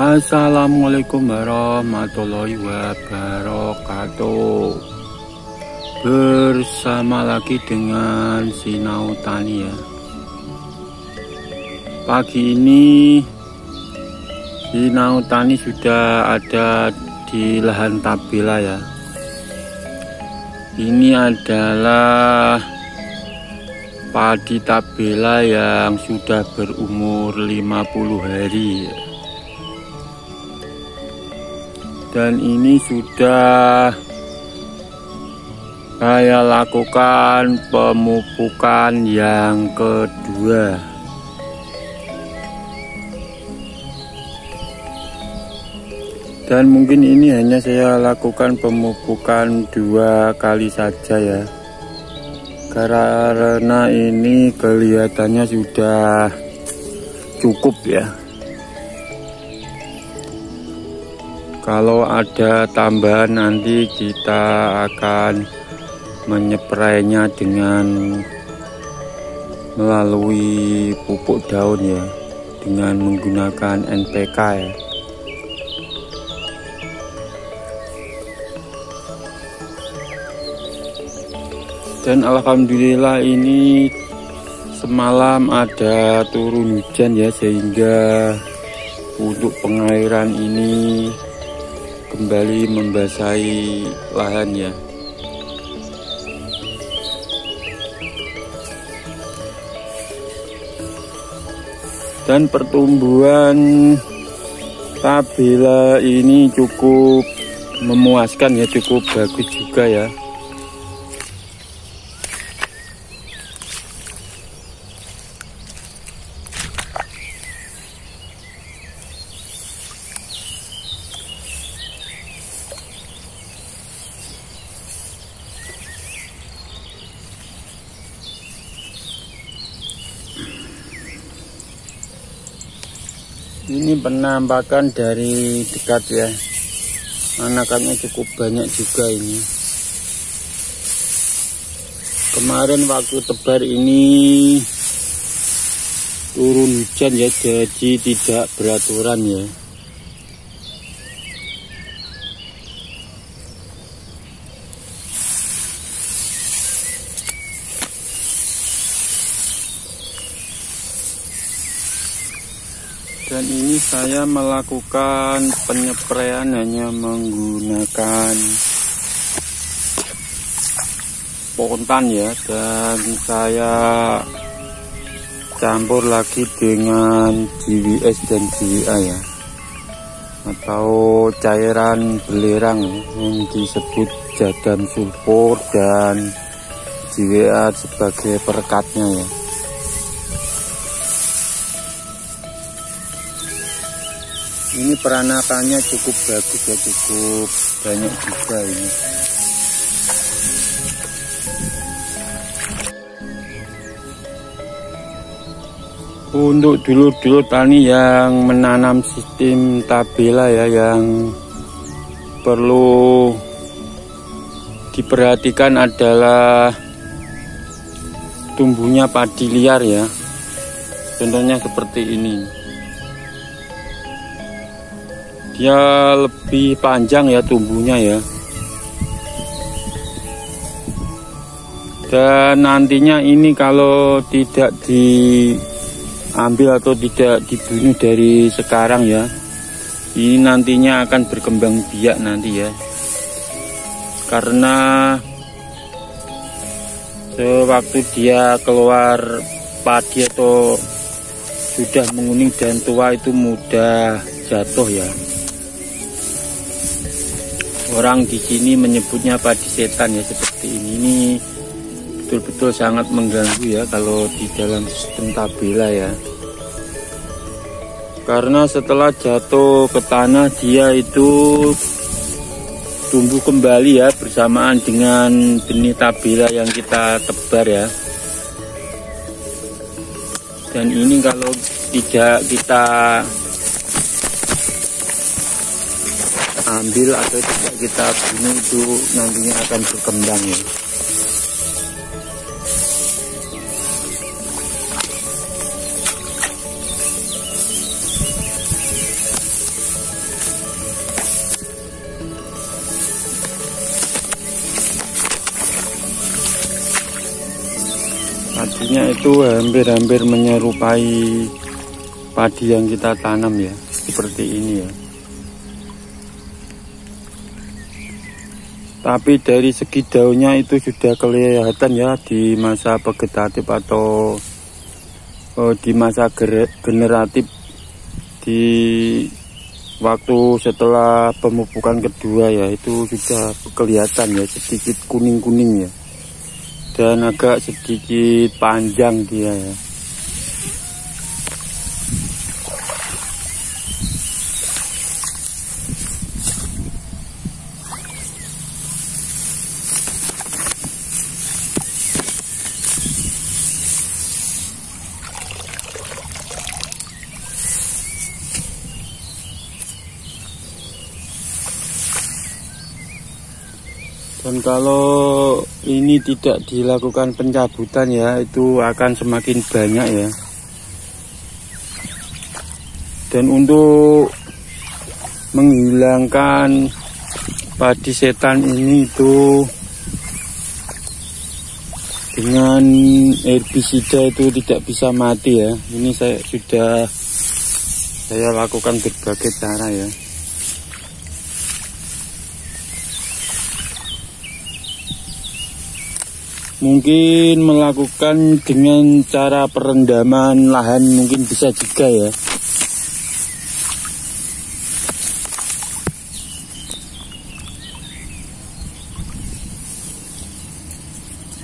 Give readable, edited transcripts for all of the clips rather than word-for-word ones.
Assalamualaikum warahmatullahi wabarakatuh. Bersama lagi dengan Sinau Tani ya. Pagi ini Sinau Tani sudah ada di lahan tabela ya. Ini adalah padi tabela yang sudah berumur 50 hari. Dan ini sudah saya lakukan pemupukan yang kedua. Dan mungkin ini hanya saya lakukan pemupukan 2 kali saja ya. Karena ini kelihatannya sudah cukup ya. Kalau ada tambahan nanti kita akan menyeprainya dengan melalui pupuk daun ya, dengan menggunakan NPK ya. Dan alhamdulillah ini semalam ada turun hujan ya, sehingga untuk pengairan ini kembali membasahi lahan ya. Dan pertumbuhan tabela ini cukup memuaskan ya, cukup bagus juga ya. Ini penampakan dari dekat ya, anakannya cukup banyak juga ini. Kemarin waktu tebar ini turun hujan ya, jadi tidak beraturan ya. Dan ini saya melakukan penyepraian hanya menggunakan spontan ya, dan saya campur lagi dengan GWS dan GWA ya, atau cairan belerang yang disebut jadam sulfur dan GWA sebagai perekatnya ya. Ini peranakannya cukup bagus ya, cukup banyak juga ini. Untuk dulur-dulur tani yang menanam sistem tabela ya, yang perlu diperhatikan adalah tumbuhnya padi liar ya. Contohnya seperti ini. Dia lebih panjang ya tumbuhnya ya. Dan nantinya ini kalau tidak diambil atau tidak dibunuh dari sekarang ya, ini nantinya akan berkembang biak nanti ya. Karena sewaktu dia keluar padi atau sudah menguning dan tua itu mudah jatuh ya. Orang di sini menyebutnya padi setan ya, seperti ini. Ini betul-betul sangat mengganggu ya kalau di dalam sistem tabela ya. Karena setelah jatuh ke tanah dia itu tumbuh kembali ya, bersamaan dengan benih tabela yang kita tebar ya. Dan ini kalau tidak kita ambil atau tidak kita bunuh, itu nantinya akan berkembang ya. setannya itu hampir-hampir menyerupai padi yang kita tanam ya, seperti ini ya. Tapi dari segi daunnya itu sudah kelihatan ya di masa vegetatif atau di masa generatif, di waktu setelah pemupukan kedua ya, itu sudah kelihatan ya, sedikit kuning-kuning ya, dan agak sedikit panjang dia ya. Dan kalau ini tidak dilakukan pencabutan ya, itu akan semakin banyak ya. Dan untuk menghilangkan padi setan ini itu dengan herbisida itu tidak bisa mati ya. Ini saya lakukan berbagai cara ya. Mungkin melakukan dengan cara perendaman lahan mungkin bisa juga ya.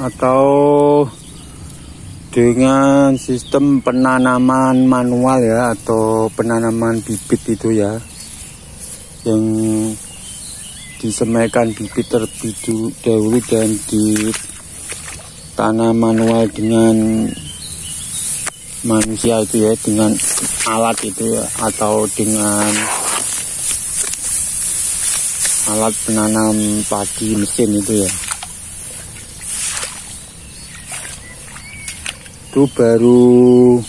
Atau dengan sistem penanaman manual ya, atau penanaman bibit itu ya, yang disemaikan bibit terlebih dahulu dan ditanam manual dengan manusia itu ya, dengan alat itu ya, atau dengan alat penanam padi mesin itu ya. Itu baru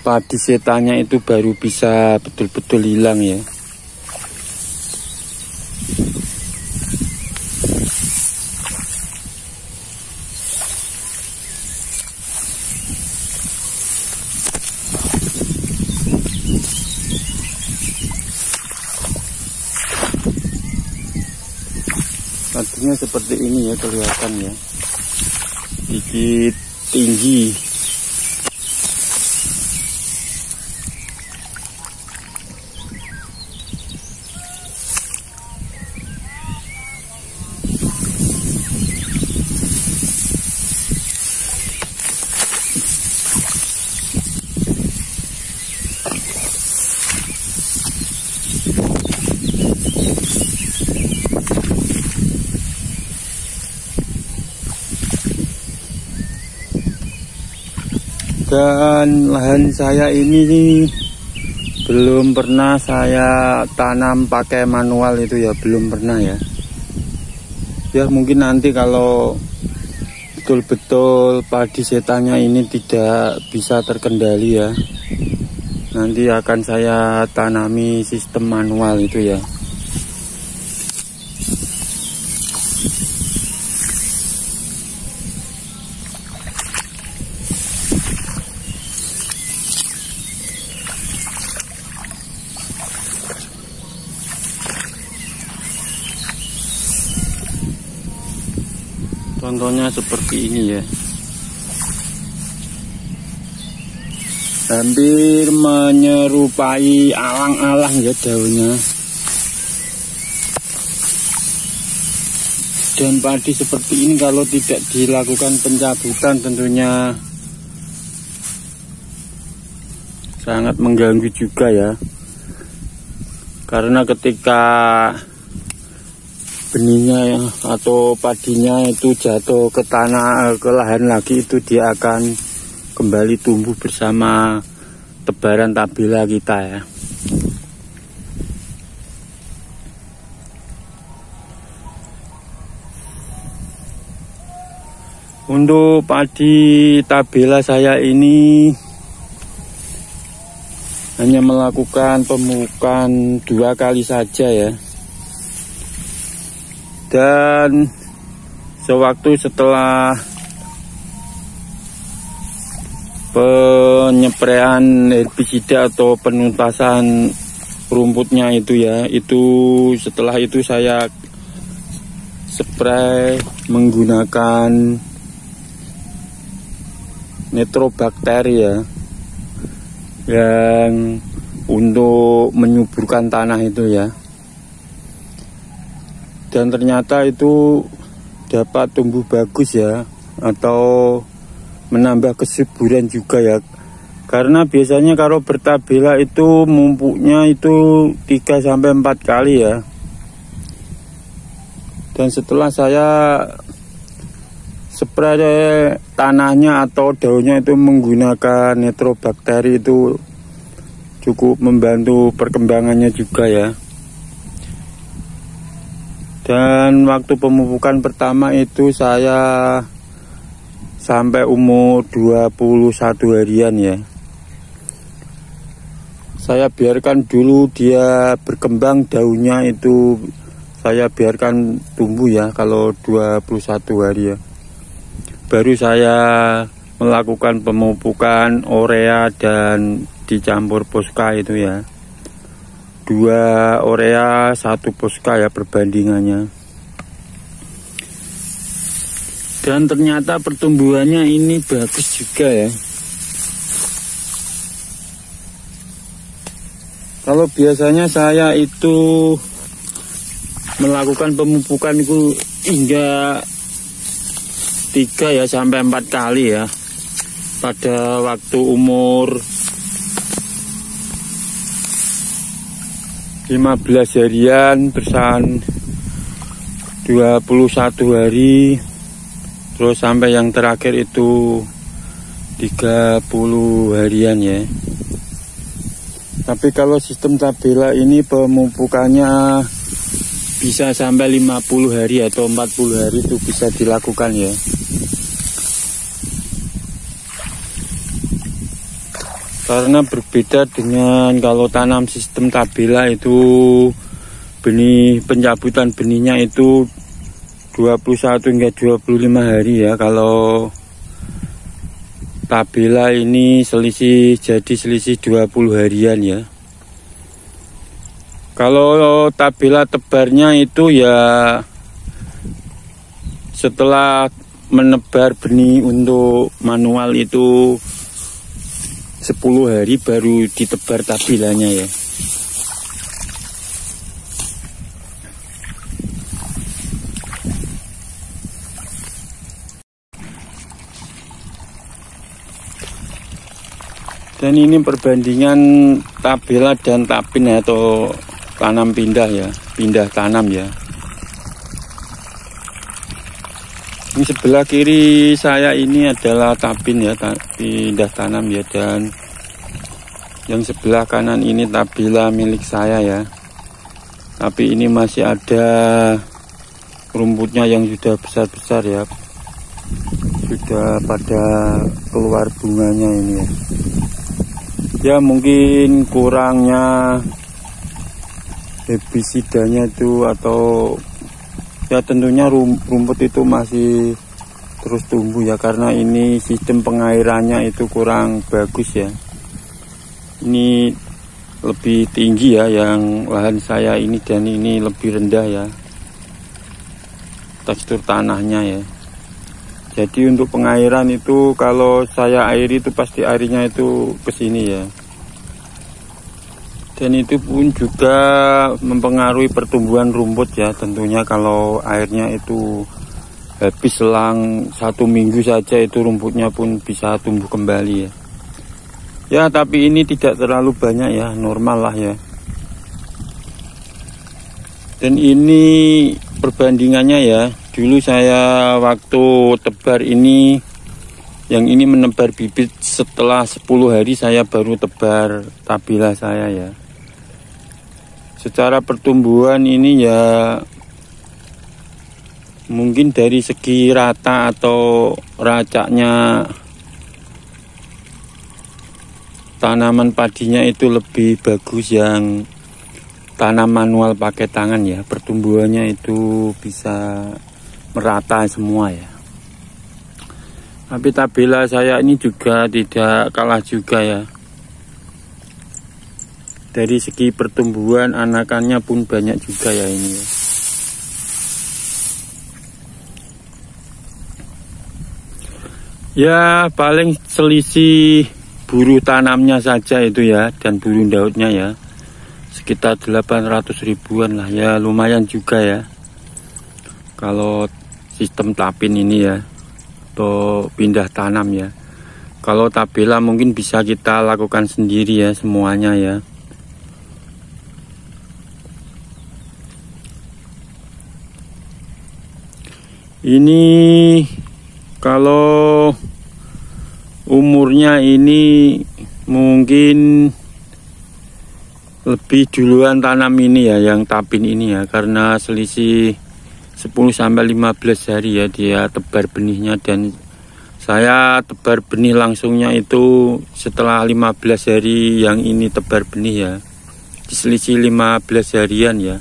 padi setannya itu baru bisa betul-betul hilang ya. Tadinya seperti ini ya, kelihatan ya, sedikit tinggi. Dan lahan saya ini belum pernah saya tanam pakai manual itu ya, belum pernah ya. Ya mungkin nanti kalau betul-betul padi setannya ini tidak bisa terkendali ya, nanti akan saya tanami sistem manual itu ya. Contohnya seperti ini ya, hampir menyerupai alang-alang ya daunnya. Dan padi seperti ini kalau tidak dilakukan pencabutan tentunya sangat mengganggu juga ya, karena ketika benihnya ya, atau padinya itu jatuh ke tanah, ke lahan lagi, itu dia akan kembali tumbuh bersama tebaran tabela kita ya. Untuk padi tabela saya ini hanya melakukan pemupukan 2 kali saja ya. Dan sewaktu setelah penyepraian herbisida atau penuntasan rumputnya itu ya. Itu setelah itu saya spray menggunakan nitrobakteri ya, yang untuk menyuburkan tanah itu ya. Dan ternyata itu dapat tumbuh bagus ya, atau menambah kesuburan juga ya. Karena biasanya kalau bertabela itu mumpuknya itu 3-4 kali ya. Dan setelah saya spray tanahnya atau daunnya itu menggunakan nitrobakteri, itu cukup membantu perkembangannya juga ya. Dan waktu pemupukan pertama itu saya sampai umur 21 harian ya. Saya biarkan dulu dia berkembang, daunnya itu saya biarkan tumbuh ya kalau 21 hari ya. Baru saya melakukan pemupukan urea dan dicampur Posca itu ya. 2 urea 1 Posca ya perbandingannya. Dan ternyata pertumbuhannya ini bagus juga ya. Kalau biasanya saya itu melakukan pemupukan itu hingga 3-4 kali ya. Pada waktu umur 15 harian bersahan 21 hari, terus sampai yang terakhir itu 30 harian ya. Tapi kalau sistem tabela ini pemupukannya bisa sampai 50 hari atau 40 hari itu bisa dilakukan ya. Karena berbeda dengan kalau tanam sistem tabela itu benih, pencabutan benihnya itu 21 hingga 25 hari ya. Kalau tabela ini jadi selisih 20 harian ya. Kalau tabela tebarnya itu ya setelah menebar benih untuk manual itu 10 hari baru ditebar tabelanya ya. Dan ini perbandingan tabela dan tapin ya, atau tanam pindah ya, pindah tanam ya. Ini sebelah kiri saya ini adalah tapin ya, pindah tanam ya, dan yang sebelah kanan ini tabela milik saya ya. Tapi ini masih ada rumputnya yang sudah besar-besar ya, sudah pada keluar bunganya ini ya. Ya mungkin kurangnya herbisidanya itu, atau ya tentunya rumput itu masih terus tumbuh ya, karena ini sistem pengairannya itu kurang bagus ya. Ini lebih tinggi ya yang lahan saya ini, dan ini lebih rendah ya tekstur tanahnya ya. Jadi untuk pengairan itu kalau saya airi itu pasti airnya itu ke sini ya. Dan itu pun juga mempengaruhi pertumbuhan rumput ya. Tentunya kalau airnya itu habis selang 1 minggu saja, itu rumputnya pun bisa tumbuh kembali ya. Ya tapi ini tidak terlalu banyak ya, normal lah ya. Dan ini perbandingannya ya. Dulu saya waktu tebar ini, yang ini menebar bibit setelah 10 hari saya baru tebar tabela saya ya. Secara pertumbuhan ini ya mungkin dari segi rata atau racaknya tanaman padinya itu lebih bagus yang tanam manual pakai tangan ya. Pertumbuhannya itu bisa merata semua ya. Tapi tabela saya ini juga tidak kalah juga ya. Dari segi pertumbuhan anakannya pun banyak juga ya ini ya. Ya paling selisih buru tanamnya saja itu ya, dan buru daudnya ya. Sekitar 800 ribuan lah ya, lumayan juga ya. Kalau sistem tapin ini ya, atau pindah tanam ya. Kalau tabela mungkin bisa kita lakukan sendiri ya semuanya ya. Ini kalau umurnya ini mungkin lebih duluan tanam ini ya, yang tapin ini ya, karena selisih 10-15 hari ya dia tebar benihnya, dan saya tebar benih langsungnya itu setelah 15 hari yang ini tebar benih ya, selisih 15 harian ya.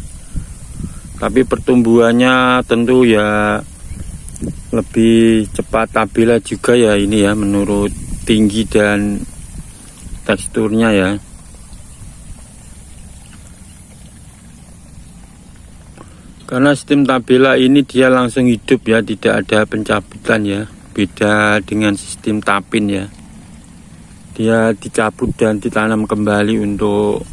Tapi pertumbuhannya tentu ya lebih cepat tabela juga ya ini ya, menurut tinggi dan teksturnya ya. Karena sistem tabela ini dia langsung hidup ya, tidak ada pencabutan ya. Beda dengan sistem tapin ya. Dia dicabut dan ditanam kembali untuk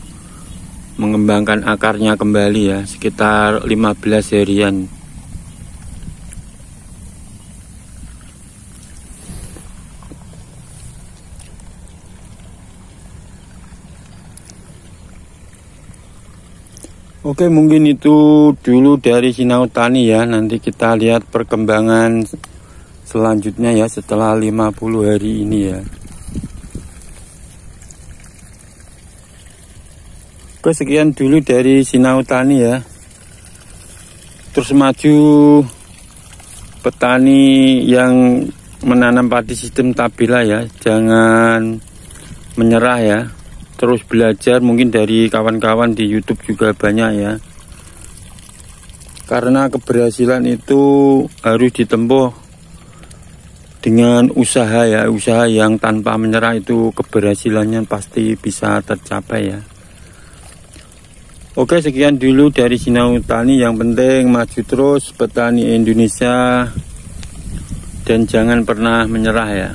mengembangkan akarnya kembali ya, sekitar 15 harian. Oke, mungkin itu dulu dari Sinau Tani ya. Nanti kita lihat perkembangan selanjutnya ya setelah 50 hari ini ya. Oke, sekian dulu dari Sinau Tani ya. Terus maju petani yang menanam padi sistem tabela ya. Jangan menyerah ya. Terus belajar mungkin dari kawan-kawan di YouTube juga banyak ya. Karena keberhasilan itu harus ditempuh dengan usaha ya, usaha yang tanpa menyerah itu keberhasilannya pasti bisa tercapai ya. Oke, sekian dulu dari Sinau Tani. Yang penting maju terus petani Indonesia dan jangan pernah menyerah ya.